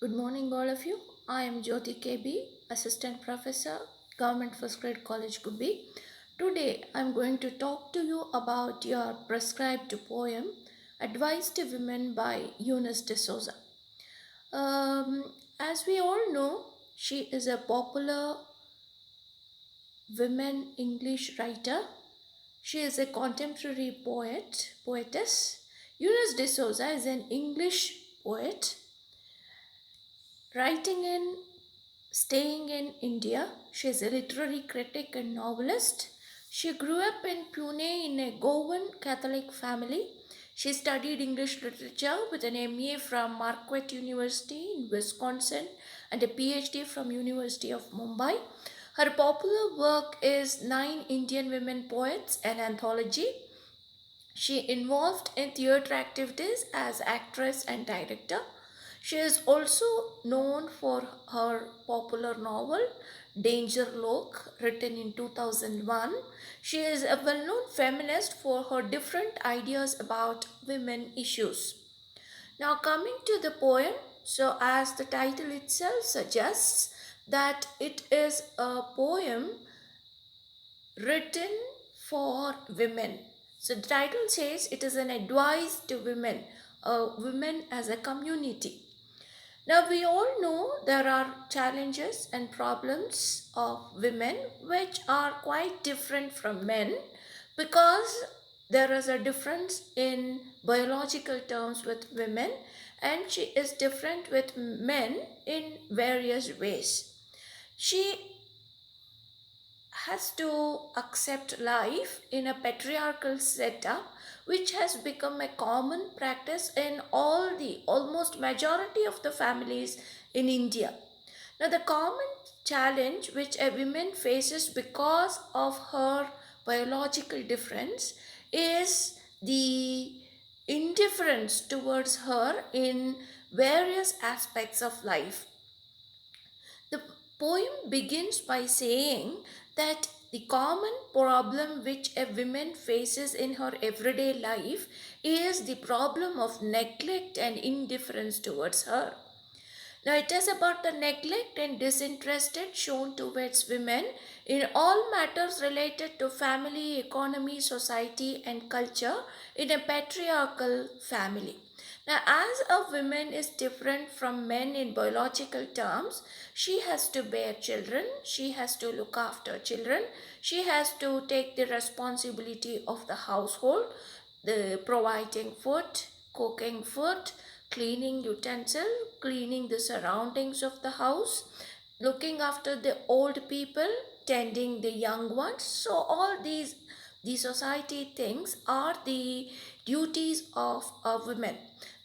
Good morning, all of you. I am Jyoti KB, Assistant Professor, Government First Grade College, Gubbi. Today, I am going to talk to you about your prescribed poem, Advice to Women by Eunice D'Souza. As we all know, she is a popular women English writer. She is a contemporary poetess. Eunice D'Souza is an English poet writing in staying in India. She is a literary critic and novelist. She grew up in Pune in a Goan Catholic family. She studied English literature with an MA from Marquette University in Wisconsin and a PhD from University of Mumbai. Her popular work is Nine Indian Women Poets, an anthology. She involved in theatre activities as actress and director. She is also known for her popular novel Danger Lok, written in 2001. She is a well-known feminist for her different ideas about women issues. Now coming to the poem, so as the title itself suggests that it is a poem written for women. So the title says it is an advice to women as a community. Now we all know there are challenges and problems of women which are quite different from men because there is a difference in biological terms with women and she is different with men in various ways. She has to accept life in a patriarchal setup which has become a common practice in all the almost majority of the families in India. Now the common challenge which a woman faces because of her biological difference is the indifference towards her in various aspects of life. The poem begins by saying that the common problem which a woman faces in her everyday life is the problem of neglect and indifference towards her. Now, it is about the neglect and disinterested shown towards women in all matters related to family, economy, society, and culture in a patriarchal family. Now, as a woman is different from men in biological terms, she has to bear children, she has to look after children, she has to take the responsibility of the household, the providing food, cooking food, cleaning utensil, cleaning the surroundings of the house, looking after the old people, tending the young ones. So all the society things are the duties of a woman.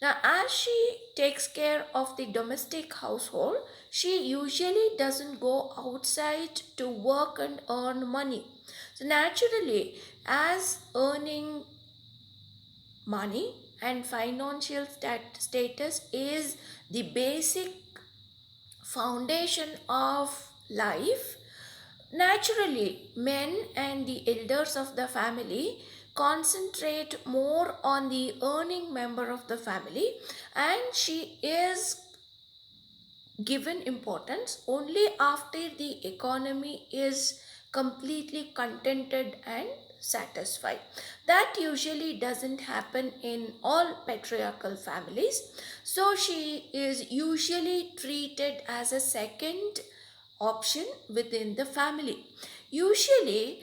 Now as she takes care of the domestic household, she usually doesn't go outside to work and earn money. So naturally, as earning money and financial status is the basic foundation of life, naturally men and the elders of the family concentrate more on the earning member of the family, and she is given importance only after the economy is completely contented and satisfied. That usually doesn't happen in all patriarchal families. So she is usually treated as a second option within the family. Usually,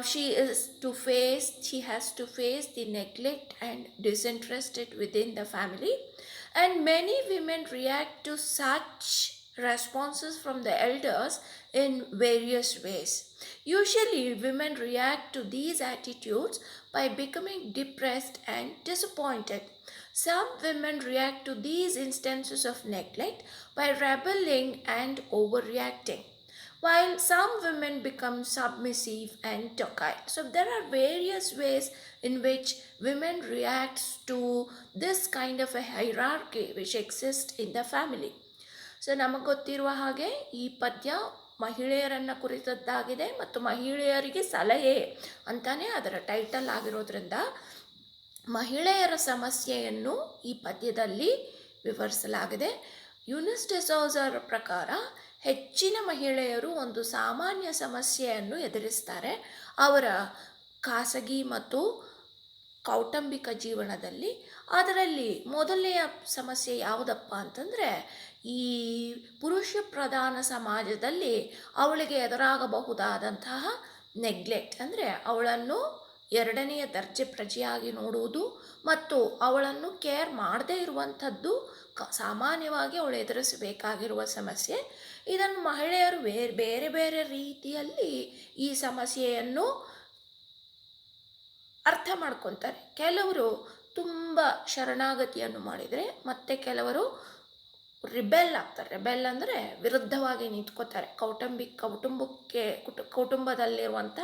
she has to face the neglect and disinterested within the family, and many women react to such responses from the elders in various ways. Usually, women react to these attitudes by becoming depressed and disappointed. Some women react to these instances of neglect by rebelling and overreacting, while some women become submissive and docile. So there are various ways in which women react to this kind of a hierarchy which exists in the family. So ನಮಗೆ ಗೊತ್ತಿರುವ ಹಾಗೆ ಈ ಪದ್ಯ ಮಹಿಳೆಯರನ್ನು ಕುರಿತದ್ದಾಗಿದೆ ಮತ್ತು ಮಹಿಳೆಯರಿಗೆ ಸಲಹೆ ಅಂತಾನೆ ಅದರ ಟೈಟಲ್ ಆಗಿರೋದ್ರಿಂದ ಮಹಿಳೆಯರ ಸಮಸ್ಯೆಯನ್ನು ಈ ಪದ್ಯದಲ್ಲಿ ವಿವರಿಸಲಾಗಿದೆ. ಯುನಿಸ್ ಡಿಸೋಜರ್ ಪ್ರಕಾರ ಹೆಚ್ಚಿನ ಮಹಿಳೆಯರು ಒಂದು ಸಾಮಾನ್ಯ ಸಮಸ್ಯೆಯನ್ನು ಎದುರಿಸ್ತಾರೆ ಅವರ ಖಾಸಗಿ ಮತ್ತು ಕೌಟುಂಬಿಕ ಜೀವನದಲ್ಲಿ. ಅದರಲ್ಲಿ ಮೊದಲನೆಯ ಸಮಸ್ಯೆ ಯಾವುದಪ್ಪ ಅಂತಂದರೆ, ಈ ಪುರುಷ ಪ್ರಧಾನ ಸಮಾಜದಲ್ಲಿ ಅವಳಿಗೆ ಎದುರಾಗಬಹುದಾದಂತಹ ನೆಗ್ಲೆಕ್ಟ್, ಅಂದರೆ ಅವಳನ್ನು ಎರಡನೆಯ ದರ್ಜೆ ಪ್ರಜೆಯಾಗಿ ನೋಡುವುದು ಮತ್ತು ಅವಳನ್ನು ಕೇರ್ ಮಾಡದೇ ಇರುವಂಥದ್ದು ಸಾಮಾನ್ಯವಾಗಿ ಅವಳು ಎದುರಿಸಬೇಕಾಗಿರುವ ಸಮಸ್ಯೆ. ಇದನ್ನು ಮಹಿಳೆಯರು ಬೇರೆ ಬೇರೆ ರೀತಿಯಲ್ಲಿ ಈ ಸಮಸ್ಯೆಯನ್ನು ಅರ್ಥ ಮಾಡ್ಕೊತಾರೆ. ಕೆಲವರು ತುಂಬ ಶರಣಾಗತಿಯನ್ನು ಮಾಡಿದರೆ, ಮತ್ತು ಕೆಲವರು ರಿಬೆಲ್ ಆಗ್ತಾರೆ. ರಿಬೆಲ್ ಅಂದರೆ ವಿರುದ್ಧವಾಗಿ ನಿಂತ್ಕೋತಾರೆ. ಕುಟುಂಬದಲ್ಲಿರುವಂಥ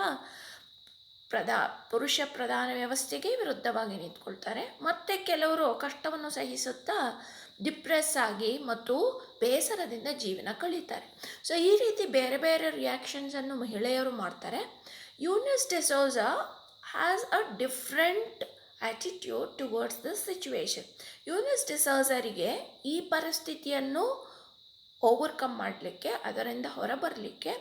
ಪುರುಷ ಪ್ರಧಾನ ವ್ಯವಸ್ಥೆಗೆ ವಿರುದ್ಧವಾಗಿ ನಿಂತ್ಕೊಳ್ತಾರೆ. ಮತ್ತು ಕೆಲವರು ಕಷ್ಟವನ್ನು ಸಹಿಸುತ್ತಾ ಡಿಪ್ರೆಸ್ ಆಗಿ ಮತ್ತು ಬೇಸರದಿಂದ ಜೀವನ ಕಳೀತಾರೆ. ಸೊ ಈ ರೀತಿ ಬೇರೆ ಬೇರೆ ರಿಯಾಕ್ಷನ್ಸನ್ನು ಮಹಿಳೆಯರು ಮಾಡ್ತಾರೆ. Eunice D'Souza has a different attitude towards this situation. Eunice ಡಿಸೋಜರಿಗೆ ಈ ಪರಿಸ್ಥಿತಿಯನ್ನು ಓವರ್ಕಮ್ ಮಾಡಲಿಕ್ಕೆ, ಅದರಿಂದ ಹೊರಬರಲಿಕ್ಕೆ,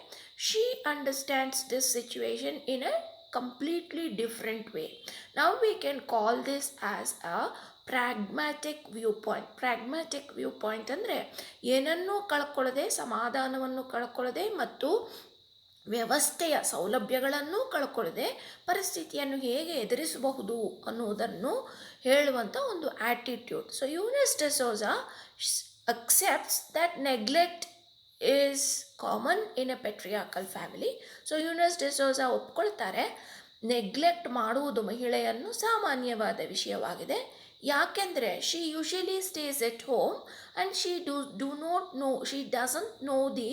she understands this situation in a completely different way. Now we can call this as a pragmatic viewpoint. Pragmatic viewpoint ಅಂದರೆ ಏನನ್ನೂ ಕಳ್ಕೊಳ್ಳದೆ, ಸಮಾಧಾನವನ್ನು ಕಳ್ಕೊಳ್ಳದೆ ಮತ್ತು ವ್ಯವಸ್ಥೆಯ ಸೌಲಭ್ಯಗಳನ್ನು ಕಳ್ಕೊಳ್ಳದೆ ಪರಿಸ್ಥಿತಿಯನ್ನು ಹೇಗೆ ಎದುರಿಸಬಹುದು ಅನ್ನುವುದನ್ನು ಹೇಳುವಂಥ ಒಂದು attitude. So Eunice D'Souza accepts that neglect is common in a patriarchal family. So Eunice D'Souza ಒಪ್ಕೊಳ್ತಾರೆ, ನೆಗ್ಲೆಕ್ಟ್ ಮಾಡುವುದು ಮಹಿಳೆಯನ್ನು ಸಾಮಾನ್ಯವಾದ ವಿಷಯವಾಗಿದೆ. ಯಾಕೆಂದರೆ she usually stays at home and she doesn't know the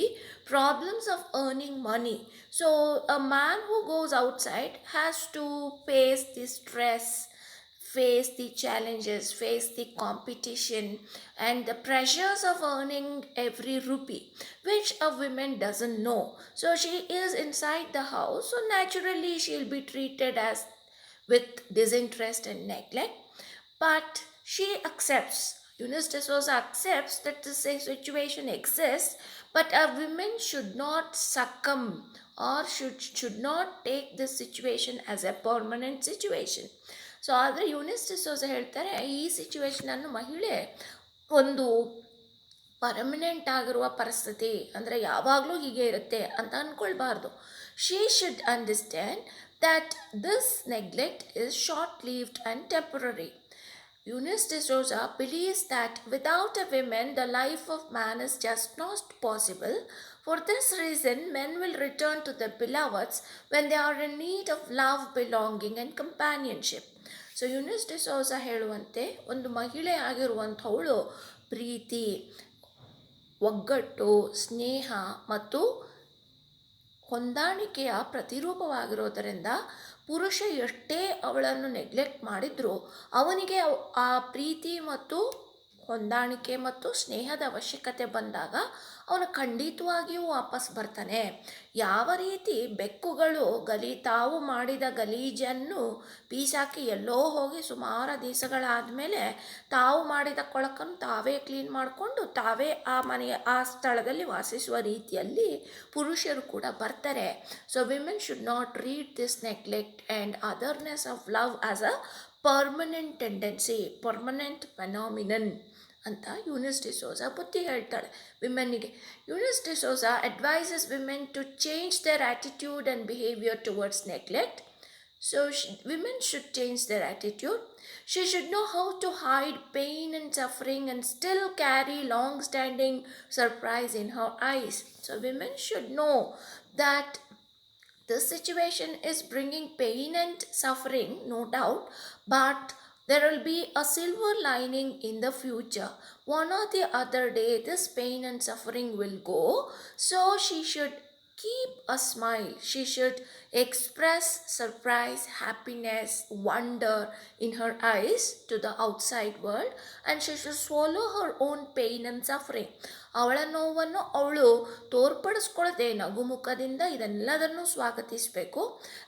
problems of earning money. So a man who goes outside has to face the stress, face the challenges, face the competition and the pressures of earning every rupee, which a woman doesn't know. So she is inside the house, so naturally she'll be treated as with disinterest and neglect. But she accepts, Eunice D'Souza accepts that this situation exists, but a woman should not succumb or should not take this situation as a permanent situation. So ಆದರೆ ಯುನಿಸ್ ಡಿಸೋಜಾ ಹೇಳ್ತಾರೆ, ಈ ಸಿಚುವೇಶನನ್ನು ಮಹಿಳೆ ಒಂದು permanent ಆಗಿರುವ ಪರಿಸ್ಥಿತಿ, ಅಂದರೆ ಯಾವಾಗಲೂ ಹೀಗೆ ಇರುತ್ತೆ ಅಂತ ಅಂದ್ಕೊಳ್ಬಾರ್ದು. She should understand that this neglect is short lived and temporary. Eunice D'Souza believes that without a woman, the life of man is just not possible. For this reason, men will return to their beloveds when they are in need of love, belonging and companionship. So Eunice D'Souza ಹೇಳುವಂತೆ, ಒಂದು ಮಹಿಳೆ ಆಗಿರುವಂಥವಳು ಪ್ರೀತಿ, ಒಗ್ಗಟ್ಟು, ಸ್ನೇಹ ಮತ್ತು ಹೊಂದಾಣಿಕೆಯ ಪ್ರತಿರೂಪವಾಗಿರೋದರಿಂದ ಪುರುಷ ಎಷ್ಟೇ ಅವಳನ್ನು neglect ಮಾಡಿದರೂ ಅವನಿಗೆ ಆ ಪ್ರೀತಿ ಮತ್ತು ಹೊಂದಾಣಿಕೆ ಮತ್ತು ಸ್ನೇಹದ ಅವಶ್ಯಕತೆ ಬಂದಾಗ ಅವನು ಖಂಡಿತವಾಗಿಯೂ ವಾಪಸ್ ಬರ್ತಾನೆ. ಯಾವ ರೀತಿ ಬೆಕ್ಕುಗಳು ತಾವು ಮಾಡಿದ ಗಲೀಜನ್ನು ಬೀಸಾಕಿ ಎಲ್ಲೋ ಹೋಗಿ ಸುಮಾರು ದಿವಸಗಳಾದಮೇಲೆ ತಾವು ಮಾಡಿದ ಕೊಳಕನ್ನು ತಾವೇ ಕ್ಲೀನ್ ಮಾಡಿಕೊಂಡು ತಾವೇ ಆ ಸ್ಥಳದಲ್ಲಿ ವಾಸಿಸುವ ರೀತಿಯಲ್ಲಿ ಪುರುಷರು ಕೂಡ ಬರ್ತಾರೆ. So women should not treat this neglect and otherness of love as a permanent tendency, permanent phenomenon ಅಂತ ಯುನಿಸ್ ಡಿಸೋಜಾ ಬುದ್ಧಿ ಹೇಳ್ತಾಳೆ ವಿಮೆನ್ನಿಗೆ. Eunice D'Souza advises women to change their attitude and behaviour towards neglect. So women should change their attitude. She should know how to hide pain and suffering and still carry long-standing surprise in her eyes. So women should know that this situation is bringing pain and suffering, no doubt, but there will be a silver lining in the future. One or the other day, this pain and suffering will go. So she should keep a smile. She should express surprise, happiness, wonder in her eyes to the outside world, and she should swallow her own pain and suffering. ಅವಳ ನೋವನ್ನು ಅವಳು ತೋರ್ಪಡಿಸ್ಕೊಳ್ಳದೆ ನಗುಮುಖದಿಂದ ಇದೆಲ್ಲದನ್ನು ಸ್ವಾಗತಿಸಬೇಕು.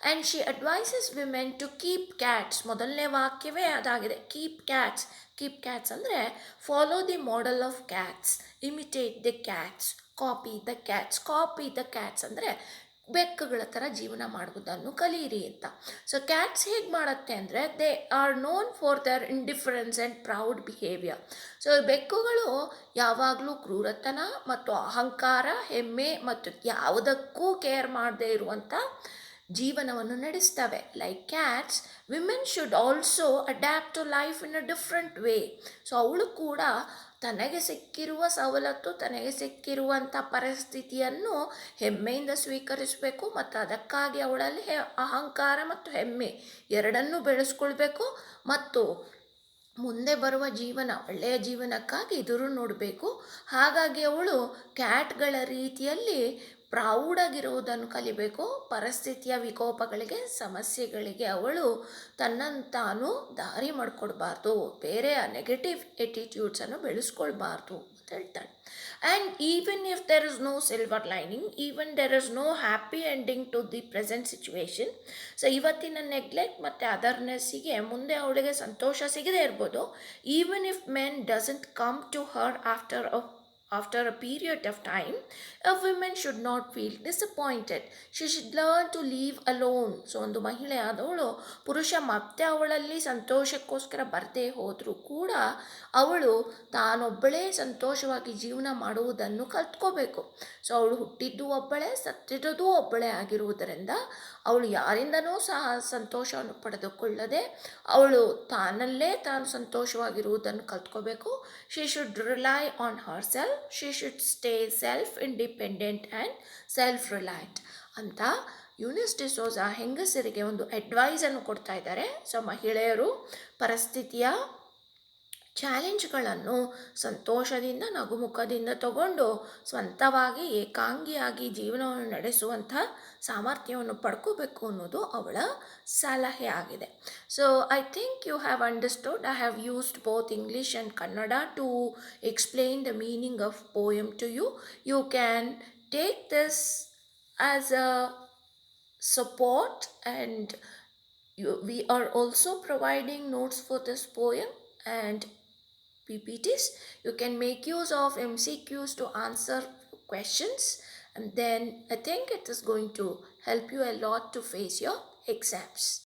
And she advises women to keep cats. ಮೊದಲನೇ ವಾಕ್ಯವೇ ಅದಾಗಿದೆ, ಕೀಪ್ ಕ್ಯಾಟ್ಸ್. ಕೀಪ್ ಕ್ಯಾಟ್ಸ್ ಅಂದರೆ follow the model of cats, imitate the cats, copy the cats. Copy the cats ಅಂದರೆ ಬೆಕ್ಕುಗಳ ಥರ ಜೀವನ ಮಾಡುವುದನ್ನು ಕಲಿಯಿರಿ ಅಂತ. ಸೊ ಕ್ಯಾಟ್ಸ್ ಹೇಗೆ ಮಾಡುತ್ತೆ ಅಂದರೆ they are known for their indifference and proud behaviour. So ಬೆಕ್ಕುಗಳು ಯಾವಾಗಲೂ ಕ್ರೂರತನ ಮತ್ತು ಅಹಂಕಾರ, ಹೆಮ್ಮೆ ಮತ್ತು ಯಾವುದಕ್ಕೂ ಕೇರ್ ಮಾಡದೇ ಇರುವಂಥ ಜೀವನವನ್ನು ನಡೆಸ್ತವೆ. Like cats, women should also adapt to life in a different way. So ಅವಳು ಕೂಡ ತನಗೆ ಸಿಕ್ಕಿರುವ ಸವಲತ್ತು, ತನಗೆ ಸಿಕ್ಕಿರುವಂಥ ಪರಿಸ್ಥಿತಿಯನ್ನು ಹೆಮ್ಮೆಯಿಂದ ಸ್ವೀಕರಿಸಬೇಕು ಮತ್ತು ಅದಕ್ಕಾಗಿ ಅವಳಲ್ಲಿ ಅಹಂಕಾರ ಮತ್ತು ಹೆಮ್ಮೆ ಎರಡನ್ನೂ ಬೆಳೆಸ್ಕೊಳ್ಬೇಕು ಮತ್ತು ಮುಂದೆ ಬರುವ ಜೀವನ, ಒಳ್ಳೆಯ ಜೀವನಕ್ಕಾಗಿ ಎದುರು ನೋಡಬೇಕು. ಹಾಗಾಗಿ ಅವಳು ಕ್ಯಾಟ್ಗಳ ರೀತಿಯಲ್ಲಿ ಪ್ರೌಡಾಗಿರುವುದನ್ನು ಕಲಿಬೇಕು. ಪರಿಸ್ಥಿತಿಯ ವಿಕೋಪಗಳಿಗೆ, ಸಮಸ್ಯೆಗಳಿಗೆ ಅವಳು ತನ್ನನ್ನು ತಾನು ದಾರಿ ಮಾಡಿಕೊಡ್ಬಾರ್ದು, ಬೇರೆಯ ನೆಗೆಟಿವ್ ಎಟಿಟ್ಯೂಡ್ಸನ್ನು ಬೆಳೆಸ್ಕೊಳ್ಬಾರ್ದು ಅಂತ ಹೇಳ್ತಾಳೆ. And even if there is no silver lining, even there is no happy ending to the present situation. So ಇವತ್ತಿನ ನೆಗ್ಲೆಕ್ಟ್ ಮತ್ತು ಅದರ್ನೆಸ್ಸಿಗೆ ಮುಂದೆ ಅವಳಿಗೆ ಸಂತೋಷ ಸಿಗದೇ ಇರ್ಬೋದು. Even if men doesn't come to her after a period of time, a woman should not feel disappointed. She should learn to live alone. So ಒಂದು ಮಹಿಳೆ ಆದವಳು ಪುರುಷ ಮತ್ತೆ ಅವಳಲ್ಲಿ ಸಂತೋಷಕ್ಕೋಸ್ಕರ ಬರದೇ ಹೋದರೂ ಕೂಡ ಅವಳು ತಾನೊಬ್ಬಳೇ ಸಂತೋಷವಾಗಿ ಜೀವನ ಮಾಡುವುದನ್ನು ಕಲ್ತ್ಕೋಬೇಕು. ಸೊ ಅವಳು ಹುಟ್ಟಿದ್ದು ಒಬ್ಬಳೇ, ಸತ್ತಿರೋದು ಒಬ್ಬಳೇ ಆಗಿರುವುದರಿಂದ ಅವಳು ಯಾರಿಂದನೂ ಸಹ ಸಂತೋಷವನ್ನು ಪಡೆದುಕೊಳ್ಳದೆ ಅವಳು ತಾನಲ್ಲೇ ತಾನು ಸಂತೋಷವಾಗಿರುವುದನ್ನು ಕಲ್ತ್ಕೋಬೇಕು. She should rely on her self. She should stay self independent and self reliant ಅಂತ ಯೂನಿಸ್ ಡಿಸೋಜಾ ಹೆಂಗಸರಿಗೆ ಒಂದು ಅಡ್ವೈಸನ್ನು ಕೊಡ್ತಾ ಇದ್ದಾರೆ. ಸೊ ಮಹಿಳೆಯರು ಪರಿಸ್ಥಿತಿಯ ಚಾಲೆಂಜ್ಗಳನ್ನು ಸಂತೋಷದಿಂದ, ನಗುಮುಖದಿಂದ ತಗೊಂಡು ಸ್ವಂತವಾಗಿ ಏಕಾಂಗಿಯಾಗಿ ಜೀವನವನ್ನು ನಡೆಸುವಂಥ ಸಾಮರ್ಥ್ಯವನ್ನು ಪಡ್ಕೋಬೇಕು ಅನ್ನೋದು ಅವಳ ಸಲಹೆ ಆಗಿದೆ. So I think you have understood. I have used both English and Kannada to explain the meaning of poem to you. You can take this as a support, and we are also providing notes for this poem and PPTs. You can make use of MCQs to answer questions, and then I think it is going to help you a lot to face your exams.